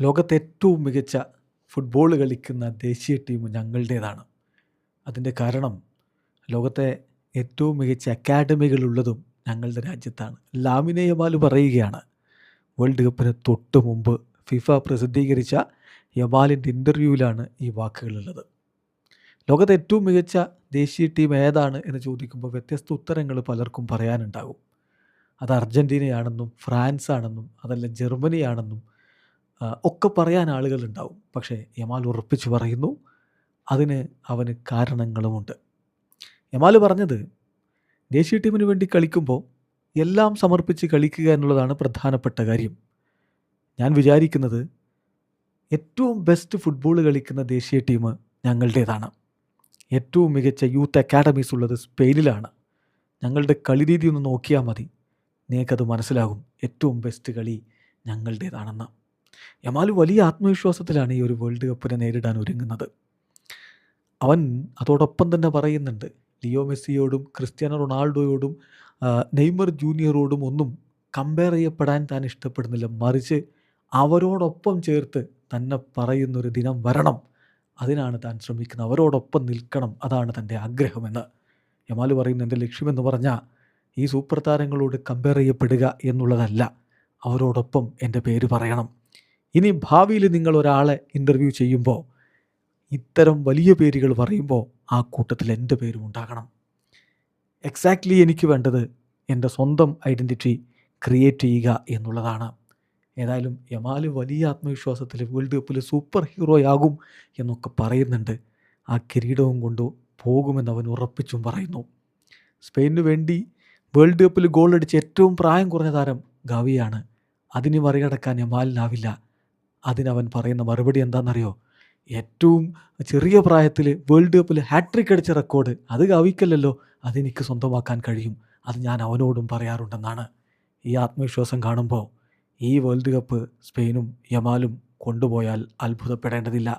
ലോകത്തെ ഏറ്റവും മികച്ച ഫുട്ബോൾ കളിക്കുന്ന ദേശീയ ടീം ഞങ്ങളുടേതാണ്. അതിൻ്റെ കാരണം ലോകത്തെ ഏറ്റവും മികച്ച അക്കാഡമികളുള്ളതും ഞങ്ങളുടെ രാജ്യത്താണ്. ലാമിനെ യമാൽ പറയുകയാണ്, വേൾഡ് കപ്പിന് തൊട്ട് മുമ്പ് ഫിഫ പ്രസിദ്ധീകരിച്ച യമാലിൻ്റെ ഇൻ്റർവ്യൂവിലാണ് ഈ വാക്കുകളുള്ളത്. ലോകത്തെ ഏറ്റവും മികച്ച ദേശീയ ടീം ഏതാണ് എന്ന് ചോദിക്കുമ്പോൾ വ്യത്യസ്ത ഉത്തരങ്ങൾ പലർക്കും പറയാനുണ്ടാകും. അത് അർജൻറ്റീനയാണെന്നും ഫ്രാൻസ് ആണെന്നും അതല്ല ജർമ്മനിയാണെന്നും ഒക്കെ പറയാൻ ആളുകളുണ്ടാവും. പക്ഷേ യമാൽ ഉറപ്പിച്ച് പറയുന്നു, അതിന് അവന് കാരണങ്ങളുമുണ്ട്. യമാൽ പറഞ്ഞത്, ദേശീയ ടീമിന് വേണ്ടി കളിക്കുമ്പോൾ എല്ലാം സമർപ്പിച്ച് കളിക്കുക എന്നുള്ളതാണ് പ്രധാനപ്പെട്ട കാര്യം. ഞാൻ വിചാരിക്കുന്നത് ഏറ്റവും ബെസ്റ്റ് ഫുട്ബോൾ കളിക്കുന്ന ദേശീയ ടീം ഞങ്ങളുടേതാണ്. ഏറ്റവും മികച്ച യൂത്ത് അക്കാഡമീസ് ഉള്ളത് സ്പെയിനിലാണ്. ഞങ്ങളുടെ കളി രീതി ഒന്ന് നോക്കിയാൽ മതി, നിങ്ങൾക്കത് മനസ്സിലാകും ഏറ്റവും ബെസ്റ്റ് കളി ഞങ്ങളുടേതാണെന്ന്. യമാൽ വലിയ ആത്മവിശ്വാസത്തിലാണ് ഈ ഒരു വേൾഡ് കപ്പിനെ നേരിടാൻ ഒരുങ്ങുന്നത്. അവൻ അതോടൊപ്പം തന്നെ പറയുന്നുണ്ട്, ലിയോ മെസ്സിയോടും ക്രിസ്ത്യാനോ റൊണാൾഡോയോടും നെയ്മർ ജൂനിയറോടും ഒന്നും കമ്പയർ ചെയ്യപ്പെടാൻ താൻ ഇഷ്ടപ്പെടുന്നില്ല. മറിച്ച് അവരോടൊപ്പം ചേർത്ത് തന്നെ പറയുന്നൊരു ദിനം വരണം, അതിനാണ് താൻ ശ്രമിക്കുന്നത്. അവരോടൊപ്പം നിൽക്കണം, അതാണ് തൻ്റെ ആഗ്രഹമെന്ന് യമാൽ പറയുന്നു. എൻ്റെ ലക്ഷ്യമെന്ന് പറഞ്ഞാൽ ഈ സൂപ്പർ താരങ്ങളോട് കമ്പയർ ചെയ്യപ്പെടുക എന്നുള്ളതല്ല, അവരോടൊപ്പം എൻ്റെ പേര് പറയണം. ഇനി ഭാവിയിൽ നിങ്ങൾ ഒരാളെ ഇൻ്റർവ്യൂ ചെയ്യുമ്പോൾ ഇത്തരം വലിയ പേരുകൾ പറയുമ്പോൾ ആ കൂട്ടത്തിൽ എൻ്റെ പേരും ഉണ്ടാകണം. എക്സാക്ട്ലി എനിക്ക് വേണ്ടത് എൻ്റെ സ്വന്തം ഐഡൻറ്റിറ്റി ക്രിയേറ്റ് ചെയ്യുക എന്നുള്ളതാണ്. ഏതായാലും യമാൽ വലിയ ആത്മവിശ്വാസത്തിൽ വേൾഡ് കപ്പിൽ സൂപ്പർ ഹീറോയാകും എന്നൊക്കെ പറയുന്നുണ്ട്. ആ കിരീടവും കൊണ്ട് പോകുമെന്ന് അവൻ ഉറപ്പിച്ചും പറയുന്നു. സ്പെയിനു വേണ്ടി വേൾഡ് കപ്പിൽ ഗോൾ അടിച്ച ഏറ്റവും പ്രായം കുറഞ്ഞ താരം ഗാവിയാണ്. അതിന് മറികടക്കാൻ യമാലിനാവില്ല. അതിനവൻ പറയുന്ന മറുപടി എന്താണെന്നറിയോ? ഏറ്റവും ചെറിയ പ്രായത്തിൽ വേൾഡ് കപ്പിൽ ഹാട്രിക് അടിച്ച റെക്കോർഡ് അത് ഗാവിക്കല്ലല്ലോ, അതെനിക്ക് സ്വന്തമാക്കാൻ കഴിയും, അത് ഞാൻ അവനോടും പറയാറുണ്ടെന്നാണ്. ഈ ആത്മവിശ്വാസം കാണുമ്പോൾ ഈ വേൾഡ് കപ്പ് സ്പെയിനും യമാലും കൊണ്ടുപോയാൽ അത്ഭുതപ്പെടേണ്ടതില്ല.